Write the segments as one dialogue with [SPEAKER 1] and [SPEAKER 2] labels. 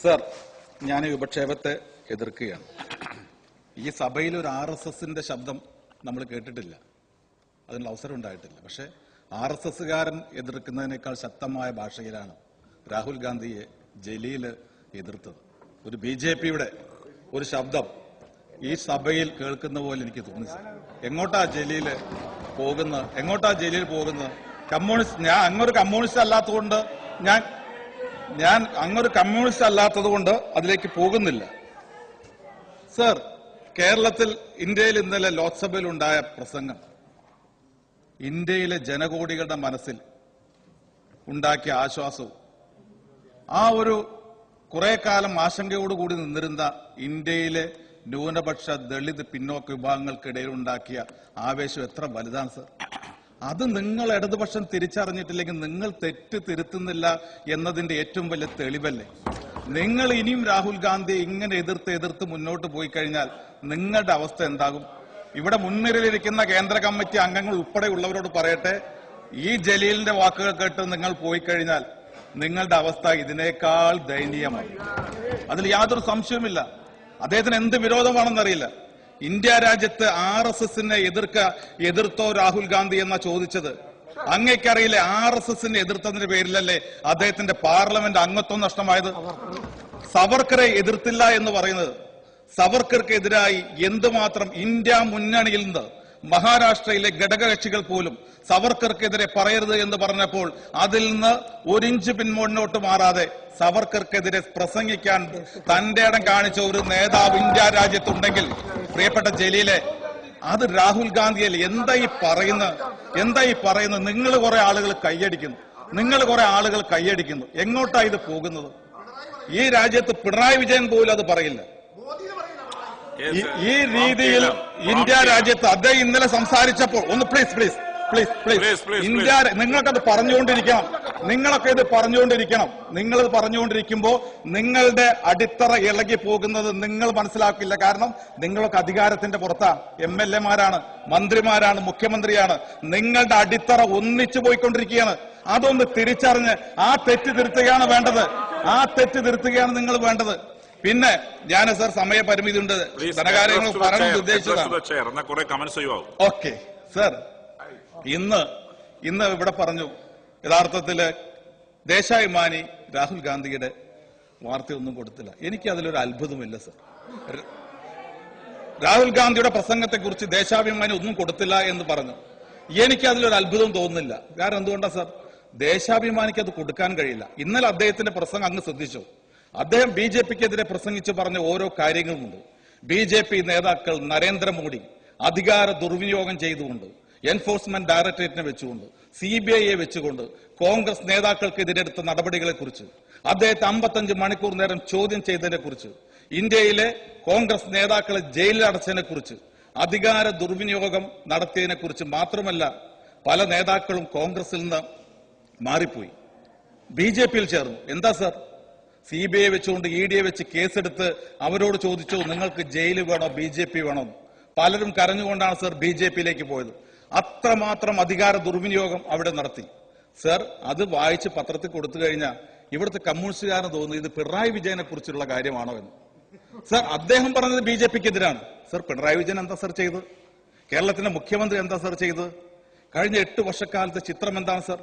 [SPEAKER 1] Sir, ഞാൻ ഉപക്ഷേപത്തെ എതിർക്കുകയാണ്. ഈ സഭയിൽ ഒരു RSSന്റെ ശബ്ദം നമ്മൾ കേട്ടിട്ടില്ല, അതിനുള്ള അവസരം ഉണ്ടായിട്ടില്ല. പക്ഷെ RSSകാരൻ എതിർക്കുന്നതിനേക്കാൾ ശക്തമായ ഭാഷയിലാണ് രാഹുൽ ഗാന്ധിയെ ജലീൽ എതിർത്തത്. ഒരു BJPയുടെ ഒരു ശബ്ദം ഈ സഭയിൽ കേൾക്കുന്ന പോലെ എനിക്ക് തോന്നി. എങ്ങോട്ടാ ജലീൽ പോകുന്നത്? കമ്മ്യൂണിസ്റ്റ്, ഞാൻ അങ്ങൊരു കമ്മ്യൂണിസ്റ്റ് അല്ലാത്തതുകൊണ്ട് അതിലേക്ക് പോകുന്നില്ല. സർ, കേരളത്തിൽ ഇന്ത്യയിൽ ഇന്നലെ ലോക്സഭയിൽ ഉണ്ടായ പ്രസംഗം ഇന്ത്യയിലെ ജനകോടികളുടെ മനസ്സിൽ ഉണ്ടാക്കിയ ആശ്വാസവും ആ ഒരു കുറെ കാലം ആശങ്കയോടുകൂടി നിന്നിരുന്ന ഇന്ത്യയിലെ ന്യൂനപക്ഷ ദളിത് പിന്നോക്ക വിഭാഗങ്ങൾക്കിടയിൽ ഉണ്ടാക്കിയ ആവേശം എത്ര വലുതാണ് സർ. അത് നിങ്ങൾ ഇടതുപക്ഷം തിരിച്ചറിഞ്ഞിട്ടില്ലെങ്കിൽ നിങ്ങൾ തെറ്റ് തിരുത്തുന്നില്ല എന്നതിന്റെ ഏറ്റവും വലിയ തെളിവല്ലേ. നിങ്ങൾ ഇനിയും രാഹുൽ ഗാന്ധി ഇങ്ങനെ എതിർത്ത് മുന്നോട്ട് പോയി കഴിഞ്ഞാൽ നിങ്ങളുടെ അവസ്ഥ എന്താകും? ഇവിടെ മുൻനിരയിലിരിക്കുന്ന കേന്ദ്ര കമ്മിറ്റി അംഗങ്ങൾ ഉൾപ്പെടെയുള്ളവരോട് പറയട്ടെ, ഈ ജലീലിന്റെ വാക്കുകൾ കേട്ട് നിങ്ങൾ പോയി കഴിഞ്ഞാൽ നിങ്ങളുടെ അവസ്ഥ ഇതിനേക്കാൾ ദയനീയമാണ്. അതിൽ യാതൊരു സംശയവുമില്ല. അദ്ദേഹത്തിന് എന്ത് വിരോധമാണെന്നറിയില്ല. ഇന്ത്യ രാജ്യത്ത് RSSനെ എതിർത്തോ രാഹുൽ ഗാന്ധി എന്നാ ചോദിച്ചത്. അങ്ങേക്കറിയില്ലേ, RSSനെ എതിർത്തതിന്റെ പേരിലല്ലേ അദ്ദേഹത്തിന്റെ പാർലമെന്റ് അംഗത്വം നഷ്ടമായത്? സവർക്കറെ എതിർത്തില്ല എന്ന് പറയുന്നത്, സവർക്കർക്കെതിരായി എന്തുമാത്രം ഇന്ത്യ മുന്നണിയിൽ നിന്ന് മഹാരാഷ്ട്രയിലെ ഘടകകക്ഷികൾ പോലും സവർക്കർക്കെതിരെ പറയരുത് എന്ന് പറഞ്ഞപ്പോൾ അതിൽ നിന്ന് ഒരിഞ്ച് പിന്നോട്ട് മാറാതെ സവർക്കർക്കെതിരെ പ്രസംഗിക്കാൻ തന്റെ ഇടം കാണിച്ച ഒരു നേതാവ് ഇന്ത്യ രാജ്യത്തുണ്ടെങ്കിൽ പ്രിയപ്പെട്ട ജലീലെ, അത് രാഹുൽ ഗാന്ധിയല്ലേ. എന്താ ഈ പറയുന്നത്? നിങ്ങൾ കുറെ ആളുകൾ കൈയടിക്കുന്നു. എങ്ങോട്ടാ ഇത് പോകുന്നത്? ഈ രാജ്യത്ത് പിണറായി വിജയൻ പോലും അത് പറയില്ല. ഈ രീതിയിൽ ഇന്ത്യ രാജ്യത്ത് അദ്ദേഹം ഇന്നലെ സംസാരിച്ചപ്പോൾ ഒന്ന് പ്ലീസ് ഇന്ത്യ, നിങ്ങൾക്കത് പറഞ്ഞുകൊണ്ടിരിക്കണം. നിങ്ങളിത് പറഞ്ഞുകൊണ്ടിരിക്കുമ്പോൾ നിങ്ങളുടെ അടിത്തറ ഇളകി പോകുന്നത് നിങ്ങൾ മനസ്സിലാക്കില്ല. കാരണം നിങ്ങളൊക്കെ അധികാരത്തിന്റെ പുറത്താ. MLA-മാരാണ്, മന്ത്രിമാരാണ്, മുഖ്യമന്ത്രിയാണ്. നിങ്ങളുടെ അടിത്തറ ഒന്നിച്ചു പോയിക്കൊണ്ടിരിക്കുകയാണ്. അതൊന്ന് തിരിച്ചറിഞ്ഞ് ആ തെറ്റ് തിരുത്തുകയാണ് നിങ്ങൾ വേണ്ടത്. പിന്നെ ഞാൻ സർ, സമയപരിമിതി ഉണ്ട്, ധനകാര്യങ്ങൾ പറയാൻ ഉദ്ദേശിച്ചതാണ്. ഓക്കെ സർ, ഇന്ന് ഇവിടെ പറഞ്ഞു, യഥാർത്ഥത്തില് ദേശാഭിമാനി രാഹുൽ ഗാന്ധിയുടെ വാർത്തയൊന്നും കൊടുത്തില്ല. എനിക്ക് അതിലൊരു അത്ഭുതമില്ല സർ. രാഹുൽ ഗാന്ധിയുടെ പ്രസംഗത്തെക്കുറിച്ച് ദേശാഭിമാനി ഒന്നും കൊടുത്തില്ല എന്ന് പറഞ്ഞു. എനിക്ക് അതിലൊരു അത്ഭുതം തോന്നുന്നില്ല. കാരണം എന്തുകൊണ്ടാ സർ? ദേശാഭിമാനിക്ക് അത് കൊടുക്കാൻ കഴിയില്ല. ഇന്നലെ അദ്ദേഹത്തിന്റെ പ്രസംഗം അങ്ങ് ശ്രദ്ധിച്ചു. അദ്ദേഹം BJPക്കെതിരെ പ്രസംഗിച്ച് പറഞ്ഞ ഓരോ കാര്യങ്ങളുമുണ്ട്. BJP നേതാക്കൾ നരേന്ദ്രമോദി അധികാര ദുർവിനിയോഗം ചെയ്തുകൊണ്ട്, എൻഫോഴ്സ്മെന്റ് ഡയറക്ടറേറ്റിനെ വെച്ചുകൊണ്ട്, CBIയെ വെച്ചുകൊണ്ട് കോൺഗ്രസ് നേതാക്കൾക്കെതിരെ എടുത്ത നടപടികളെക്കുറിച്ച്, അദ്ദേഹത്തെ 55 മണിക്കൂർ നേരം ചോദ്യം ചെയ്തതിനെ കുറിച്ച്, ഇന്ത്യയിലെ കോൺഗ്രസ് നേതാക്കളെ ജയിലിൽ അടച്ചതിനെ കുറിച്ച്, അധികാര ദുർവിനിയോഗം നടത്തിയതിനെ കുറിച്ച് മാത്രമല്ല, പല നേതാക്കളും കോൺഗ്രസിൽ നിന്ന് മാറിപ്പോയി, BJPയിൽ ചേർന്നു. എന്താ സർ? CBI വെച്ചുകൊണ്ട് EDയെ വെച്ച് കേസെടുത്ത് അവരോട് ചോദിച്ചു, നിങ്ങൾക്ക് ജയിൽ വേണോ BJP വേണോ? പലരും കരഞ്ഞുകൊണ്ടാണ് സർ BJPയിലേക്ക് പോയത്. അത്രമാത്രം അധികാര ദുർവിനിയോഗം അവിടെ നടത്തി. സർ, അത് വായിച്ച് പത്രത്തിൽ കൊടുത്തു കഴിഞ്ഞാൽ ഇവിടുത്തെ കമ്മ്യൂണിസ്റ്റുകാരന് തോന്നുന്നു ഇത് പിണറായി വിജയനെ കുറിച്ചുള്ള കാര്യമാണോ എന്ന്. സർ, അദ്ദേഹം പറഞ്ഞത് BJPക്കെതിരാണ്. സർ, പിണറായി വിജയൻ എന്താ സർ ചെയ്തത്? കേരളത്തിന്റെ മുഖ്യമന്ത്രി എന്താ സർ ചെയ്തത്? കഴിഞ്ഞ 8 വർഷക്കാലത്തെ ചിത്രം എന്താണ് സർ?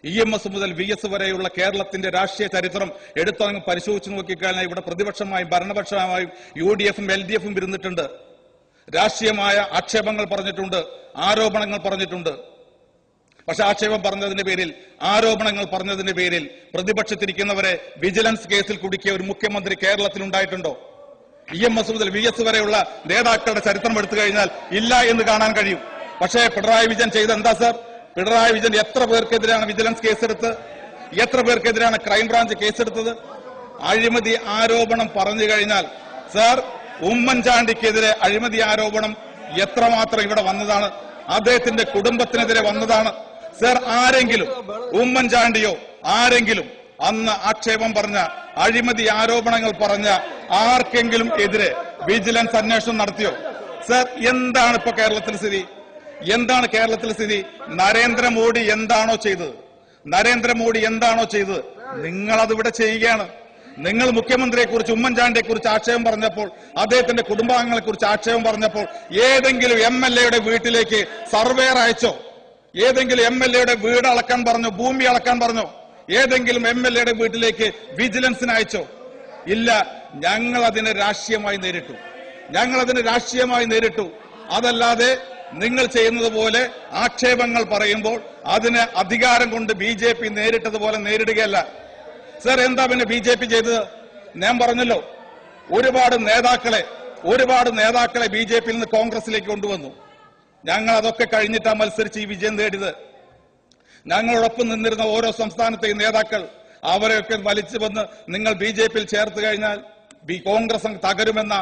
[SPEAKER 1] EMS മുതൽ VS വരെയുള്ള കേരളത്തിന്റെ രാഷ്ട്രീയ ചരിത്രം എടുത്തങ്ങ് പരിശോധിച്ച് നോക്കിക്കഴിഞ്ഞാൽ ഇവിടെ പ്രതിപക്ഷമായും ഭരണപക്ഷമായും UDFും LDFും ഇരുന്നിട്ടുണ്ട്. രാഷ്ട്രീയമായ ആക്ഷേപങ്ങൾ പറഞ്ഞിട്ടുണ്ട്, ആരോപണങ്ങൾ പറഞ്ഞിട്ടുണ്ട്. പക്ഷെ ആരോപണങ്ങൾ പറഞ്ഞതിന്റെ പേരിൽ പ്രതിപക്ഷത്തിരിക്കുന്നവരെ വിജിലൻസ് കേസിൽ കുടുക്കിയ ഒരു മുഖ്യമന്ത്രി കേരളത്തിൽ ഉണ്ടായിട്ടുണ്ടോ? EMS മുതൽ VS വരെയുള്ള നേതാക്കളുടെ ചരിത്രം എടുത്തു കഴിഞ്ഞാൽ ഇല്ല എന്ന് കാണാൻ കഴിയും. പക്ഷേ പിണറായി വിജയൻ ചെയ്ത് എന്താ സർ? പിണറായി വിജയൻ എത്ര പേർക്കെതിരെയാണ് വിജിലൻസ് കേസെടുത്ത്? എത്ര പേർക്കെതിരെയാണ് ക്രൈംബ്രാഞ്ച് കേസെടുത്തത്? അഴിമതി ആരോപണം പറഞ്ഞു കഴിഞ്ഞാൽ സർ, ഉമ്മൻചാണ്ടിക്കെതിരെ അഴിമതി ആരോപണം എത്രമാത്രം ഇവിടെ വന്നതാണ്? അദ്ദേഹത്തിന്റെ കുടുംബത്തിനെതിരെ വന്നതാണ്. സർ, ആരെങ്കിലും, ഉമ്മൻചാണ്ടിയോ ആരെങ്കിലും അന്ന് ആക്ഷേപം പറഞ്ഞ, അഴിമതി ആരോപണങ്ങൾ പറഞ്ഞ ആർക്കെങ്കിലും എതിരെ വിജിലൻസ് അന്വേഷണം നടത്തിയോ? സർ, എന്താണ് ഇപ്പൊ കേരളത്തിലെ സ്ഥിതി? നരേന്ദ്രമോദി എന്താണോ ചെയ്തത്? നിങ്ങളതിവിടെ ചെയ്യുകയാണ്. നിങ്ങൾ മുഖ്യമന്ത്രിയെ കുറിച്ച്, ഉമ്മൻചാണ്ടിയെ കുറിച്ച് ആക്ഷേപം പറഞ്ഞപ്പോൾ, അദ്ദേഹത്തിന്റെ കുടുംബാംഗങ്ങളെ കുറിച്ച് ആക്ഷേപം പറഞ്ഞപ്പോൾ ഏതെങ്കിലും MLA വീട്ടിലേക്ക് സർവേയർ അയച്ചോ? ഏതെങ്കിലും MLA വീട് അളക്കാൻ പറഞ്ഞോ? ഭൂമി അളക്കാൻ പറഞ്ഞോ? ഏതെങ്കിലും MLA വീട്ടിലേക്ക് വിജിലൻസിന് അയച്ചോ? ഇല്ല. ഞങ്ങൾ അതിനെ രാഷ്ട്രീയമായി നേരിട്ടു. അതല്ലാതെ നിങ്ങൾ ചെയ്യുന്നത് പോലെ ആക്ഷേപങ്ങൾ പറയുമ്പോൾ അതിന് അധികാരം കൊണ്ട് BJP നേരിട്ടതുപോലെ നേരിടുകയല്ല. സർ, എന്താ പിന്നെ BJP ചെയ്തത്? ഞാൻ പറഞ്ഞല്ലോ, ഒരുപാട് നേതാക്കളെ BJPയിൽ നിന്ന് കോൺഗ്രസിലേക്ക് കൊണ്ടുവന്നു. ഞങ്ങൾ അതൊക്കെ കഴിഞ്ഞിട്ടാണ് മത്സരിച്ച് ഈ വിജയം നേടിയത്. ഞങ്ങളോടൊപ്പം നിന്നിരുന്ന ഓരോ സംസ്ഥാനത്തെയും നേതാക്കൾ അവരെയൊക്കെ വലിച്ചു വന്ന് നിങ്ങൾ BJPയിൽ ചേർത്ത് കഴിഞ്ഞാൽ കോൺഗ്രസ് തകരുമെന്ന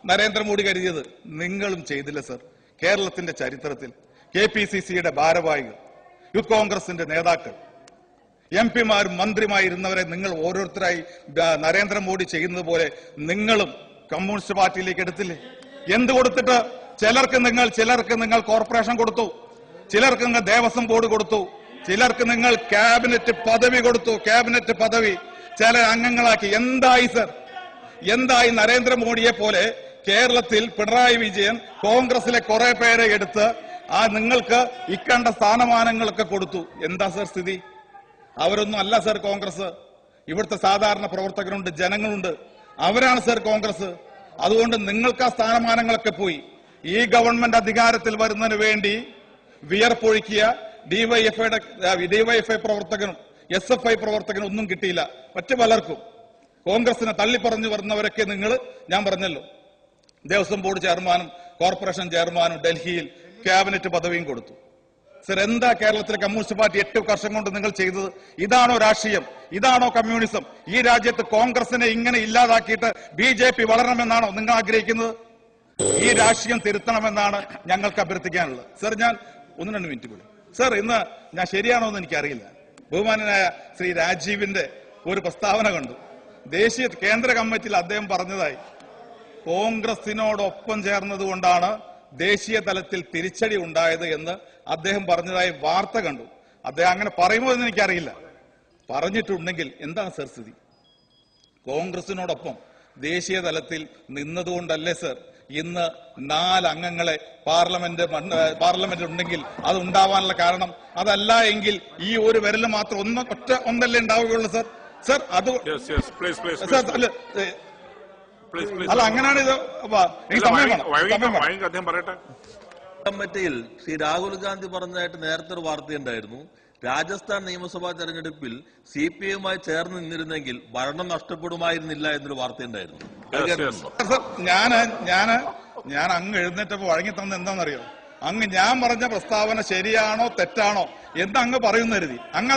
[SPEAKER 1] നരേന്ദ്രമോദി കരുതിയത്. നിങ്ങളും ചെയ്തില്ല സർ. കേരളത്തിന്റെ ചരിത്രത്തിൽ KPCCയുടെ ഭാരവാഹികൾ, യൂത്ത് കോൺഗ്രസിന്റെ നേതാക്കൾ, MP-മാരും മന്ത്രിമായിരുന്നവരെ നിങ്ങൾ ഓരോരുത്തരായി നരേന്ദ്രമോദി ചെയ്യുന്നത് പോലെ നിങ്ങളും കമ്മ്യൂണിസ്റ്റ് പാർട്ടിയിലേക്ക് എടുത്തില്ലേ? എന്ത് കൊടുത്തിട്ട്? ചിലർക്ക് നിങ്ങൾ കോർപ്പറേഷൻ കൊടുത്തു, ചിലർക്ക് നിങ്ങൾ ദേവസ്വം ബോർഡ് കൊടുത്തു, ചിലർക്ക് നിങ്ങൾ ക്യാബിനറ്റ് പദവി കൊടുത്തു. ചില അംഗങ്ങളാക്കി. എന്തായി സർ? എന്തായി? നരേന്ദ്രമോദിയെ പോലെ കേരളത്തിൽ പിണറായി വിജയൻ കോൺഗ്രസിലെ കുറെ പേരെ എടുത്ത് നിങ്ങൾക്ക് ഇക്കണ്ട സ്ഥാനമാനങ്ങളൊക്കെ കൊടുത്തു. എന്താ സർ സ്ഥിതി? അവരൊന്നും അല്ല സർ കോൺഗ്രസ്. ഇവിടുത്തെ സാധാരണ പ്രവർത്തകരുണ്ട്, ജനങ്ങളുണ്ട്, അവരാണ് സർ കോൺഗ്രസ്. അതുകൊണ്ട് നിങ്ങൾക്ക് ആ സ്ഥാനമാനങ്ങളൊക്കെ പോയി. ഈ ഗവൺമെന്റ് അധികാരത്തിൽ വരുന്നതിന് വേണ്ടി വിയർപ്പൊഴുക്കിയ ഡിവൈഎഫ്ഐ പ്രവർത്തകനും SFI പ്രവർത്തകനും ഒന്നും കിട്ടിയില്ല. മറ്റു പലർക്കും കോൺഗ്രസിനെ തള്ളിപ്പറഞ്ഞു വരുന്നവരൊക്കെ ഞാൻ പറഞ്ഞല്ലോ, ദേവസ്വം ബോർഡ് ചെയർമാനും കോർപ്പറേഷൻ ചെയർമാനും ഡൽഹിയിൽ ക്യാബിനറ്റ് പദവിയും കൊടുത്തു. സർ, എന്താ കേരളത്തിലെ കമ്മ്യൂണിസ്റ്റ് പാർട്ടി 8 വർഷം കൊണ്ട് നിങ്ങൾ ചെയ്തത്? ഇതാണോ രാഷ്ട്രീയം? ഇതാണോ കമ്മ്യൂണിസം? ഈ രാജ്യത്ത് കോൺഗ്രസിനെ ഇങ്ങനെ ഇല്ലാതാക്കിയിട്ട് BJP വളരണമെന്നാണോ നിങ്ങൾ ആഗ്രഹിക്കുന്നത്? ഈ രാഷ്ട്രീയം തിരുത്തണമെന്നാണ് ഞങ്ങൾക്ക് അഭ്യർത്ഥിക്കാനുള്ളത്. സർ, ഞാൻ 1-2 മിനിറ്റ് കൂടി. സർ, ഇന്ന് ഞാൻ ശരിയാണോ എന്ന് എനിക്കറിയില്ല. ബഹുമാനനായ ശ്രീ രാജീവിന്റെ ഒരു പ്രസ്താവന കണ്ടു. ദേശീയ കേന്ദ്ര കമ്മിറ്റിയിൽ അദ്ദേഹം പറഞ്ഞതായി കോൺഗ്രസിനോടൊപ്പം ചേർന്നതുകൊണ്ടാണ് ദേശീയ തലത്തിൽ തിരിച്ചടി ഉണ്ടായത് എന്ന് അദ്ദേഹം പറഞ്ഞതായി വാർത്ത കണ്ടു. അദ്ദേഹം അങ്ങനെ പറയുമോ എന്ന് എനിക്കറിയില്ല. പറഞ്ഞിട്ടുണ്ടെങ്കിൽ എന്താണ് സർ സ്ഥിതി? കോൺഗ്രസിനോടൊപ്പം ദേശീയ തലത്തിൽ നിന്നതുകൊണ്ടല്ലേ സർ ഇന്ന് 4 അംഗങ്ങളെ പാർലമെന്റ് ഉണ്ടെങ്കിൽ അത് ഉണ്ടാവാനുള്ള കാരണം? അതല്ല എങ്കിൽ ഈ ഒരു വിരൽ മാത്രം ഒന്നല്ലേ ഉണ്ടാവുകയുള്ളൂ സർ? സർ, അത് അല്ല, അങ്ങനെയാണ് ഇത്.
[SPEAKER 2] കമ്മിറ്റിയിൽ ശ്രീ രാഹുൽ ഗാന്ധി പറഞ്ഞതായിട്ട് നേരത്തെ ഒരു വാർത്തയുണ്ടായിരുന്നു. രാജസ്ഥാൻ നിയമസഭാ തെരഞ്ഞെടുപ്പിൽ CPI-യുമായി ചേർന്ന് നിന്നിരുന്നെങ്കിൽ ഭരണം നഷ്ടപ്പെടുമായിരുന്നില്ല എന്നൊരു വാർത്തയുണ്ടായിരുന്നു.
[SPEAKER 1] ഞാൻ അങ്ങ് എഴുന്നേറ്റപ്പോ വഴങ്ങി തന്ന എന്താണെന്നറിയോ? ഞാൻ പറഞ്ഞ പ്രസ്താവന ശരിയാണോ തെറ്റാണോ എന്ന് അങ്ങ് പറയുന്ന കരുതി. അങ്ങ്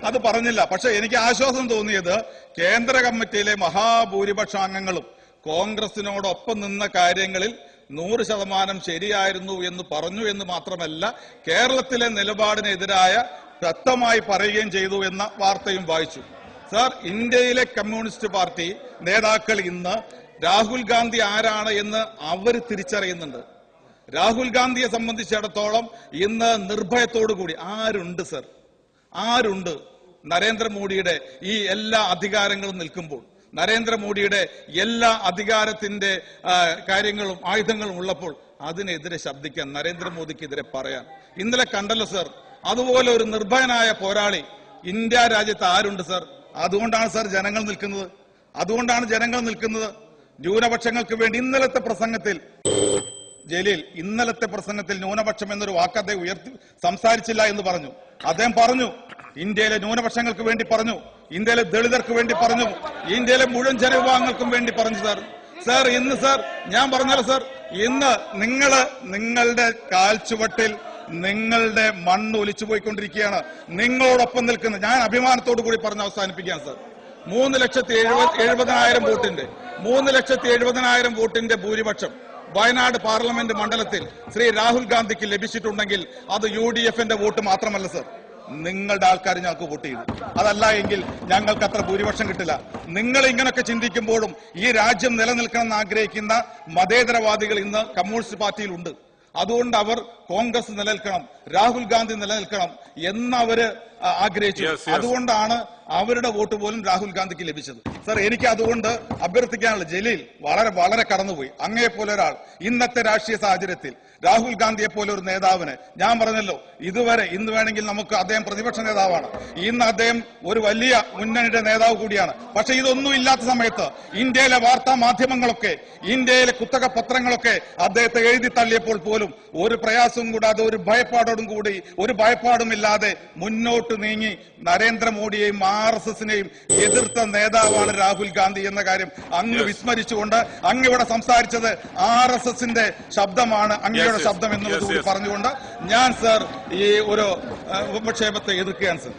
[SPEAKER 1] അത് പറഞ്ഞില്ല. പക്ഷെ എനിക്ക് ആശ്വാസം തോന്നിയത് കേന്ദ്ര കമ്മിറ്റിയിലെ മഹാഭൂരിപക്ഷ അംഗങ്ങളും കോൺഗ്രസിനോടൊപ്പം നിന്ന കാര്യങ്ങളിൽ 100% ശരിയായിരുന്നു എന്ന് പറഞ്ഞു എന്ന് മാത്രമല്ല, കേരളത്തിലെ നിലപാടിനെതിരായ വ്യക്തമായി പറയുകയും ചെയ്തു എന്ന വാർത്തയും വായിച്ചു. സർ, ഇന്ത്യയിലെ കമ്മ്യൂണിസ്റ്റ് പാർട്ടി നേതാക്കൾ ഇന്ന് രാഹുൽ ഗാന്ധി ആരാണ് എന്ന് അവർ തിരിച്ചറിയുന്നുണ്ട്. രാഹുൽ ഗാന്ധിയെ സംബന്ധിച്ചിടത്തോളം ഇന്ന് നിർഭയത്തോടുകൂടി ആരുണ്ട് നരേന്ദ്രമോദിയുടെ ഈ എല്ലാ അധികാരങ്ങളും നിൽക്കുമ്പോൾ, നരേന്ദ്രമോദിയുടെ എല്ലാ അധികാരത്തിന്റെ കാര്യങ്ങളും ആയുധങ്ങളും ഉള്ളപ്പോൾ അതിനെതിരെ ശബ്ദിക്കാൻ, നരേന്ദ്രമോദിക്കെതിരെ പറയാൻ ഇന്നലെ കണ്ടല്ലോ സർ. അതുപോലെ ഒരു നിർഭയനായ പോരാളി ഇന്ത്യ രാജ്യത്ത് ആരുണ്ട് സർ? അതുകൊണ്ടാണ് സർ ജനങ്ങൾ നിൽക്കുന്നത്. ന്യൂനപക്ഷങ്ങൾക്ക് വേണ്ടി ഇന്നലത്തെ പ്രസംഗത്തിൽ ന്യൂനപക്ഷം എന്നൊരു വാക്ക് അദ്ദേഹം സംസാരിച്ചില്ല എന്ന് പറഞ്ഞു. അദ്ദേഹം പറഞ്ഞു ഇന്ത്യയിലെ ന്യൂനപക്ഷങ്ങൾക്ക് വേണ്ടി പറഞ്ഞു, ഇന്ത്യയിലെ ദളിതർക്ക് വേണ്ടി പറഞ്ഞു, ഇന്ത്യയിലെ മുഴുവൻ ജനവിഭാഗങ്ങൾക്കും വേണ്ടി പറഞ്ഞു. സർ ഇന്ന് ഞാൻ പറഞ്ഞല്ലോ സർ, ഇന്ന് നിങ്ങളുടെ കാൽച്ചുവട്ടിൽ നിങ്ങളുടെ മണ്ണ് ഒലിച്ചു പോയിക്കൊണ്ടിരിക്കുകയാണ്. നിങ്ങളോടൊപ്പം നിൽക്കുന്ന, ഞാൻ അഭിമാനത്തോടു കൂടി പറഞ്ഞ് അവസാനിപ്പിക്കുകയാണ് സർ. 3,70,000 വോട്ടിന്റെ ഭൂരിപക്ഷം വയനാട് പാർലമെന്റ് മണ്ഡലത്തിൽ ശ്രീ രാഹുൽ ഗാന്ധിക്ക് ലഭിച്ചിട്ടുണ്ടെങ്കിൽ അത് UDFന്റെ വോട്ട് മാത്രമല്ല സർ, നിങ്ങളുടെ ആൾക്കാർ ഞങ്ങൾക്ക് വോട്ട് ചെയ്തു. അതല്ല എങ്കിൽ ഞങ്ങൾക്ക് അത്ര ഭൂരിപക്ഷം കിട്ടില്ല. നിങ്ങൾ ഇങ്ങനൊക്കെ ചിന്തിക്കുമ്പോഴും ഈ രാജ്യം നിലനിൽക്കണമെന്ന് ആഗ്രഹിക്കുന്ന മതേതരവാദികൾ ഇന്ന് കമ്മ്യൂണിസ്റ്റ് പാർട്ടിയിലുണ്ട്. അതുകൊണ്ട് അവർ കോൺഗ്രസ് നിലനിൽക്കണം, രാഹുൽ ഗാന്ധി നിലനിൽക്കണം എന്നവര് ആഗ്രഹിച്ചു. അതുകൊണ്ടാണ് അവരുടെ വോട്ട് പോലും രാഹുൽ ഗാന്ധിക്ക് ലഭിച്ചത്. സർ, എനിക്ക് അതുകൊണ്ട് അഭ്യർത്ഥിക്കാനുള്ള, ജലീൽ വളരെ വളരെ കടന്നുപോയി. അങ്ങേ പോലെ ഒരാൾ ഇന്നത്തെ രാഷ്ട്രീയ സാഹചര്യത്തിൽ രാഹുൽ ഗാന്ധിയെ പോലെ ഒരു നേതാവിന്, ഞാൻ പറഞ്ഞല്ലോ ഇതുവരെ, ഇന്ന് വേണമെങ്കിൽ നമുക്ക് അദ്ദേഹം പ്രതിപക്ഷ നേതാവാണ്, ഇന്ന് അദ്ദേഹം ഒരു വലിയ മുന്നണിയുടെ നേതാവ് കൂടിയാണ്. പക്ഷെ ഇതൊന്നും ഇല്ലാത്ത സമയത്ത് ഇന്ത്യയിലെ വാർത്താ മാധ്യമങ്ങളൊക്കെ, ഇന്ത്യയിലെ കുത്തക പത്രങ്ങളൊക്കെ അദ്ദേഹത്തെ എഴുതി തള്ളിയപ്പോൾ പോലും ഒരു പ്രയാസവും കൂടാതെ, ഒരു ഭയപ്പാടുമില്ലാതെ മുന്നോട്ട് നീങ്ങി നരേന്ദ്രമോദിയെയും RSSനെയും എതിർത്ത നേതാവാണ് രാഹുൽ ഗാന്ധി എന്ന കാര്യം അങ്ങ് വിസ്മരിച്ചുകൊണ്ട് അങ്ങ് ഇവിടെ സംസാരിച്ചത് RSSന്റെ ശബ്ദമാണ്, അങ്ങയുടെ ശബ്ദം എന്നുള്ളത് കൂടി പറഞ്ഞുകൊണ്ട് ഞാൻ സർ ഈ ഒരു ഉപക്ഷേപത്തെ എതിർക്കുകയാണ് സർ.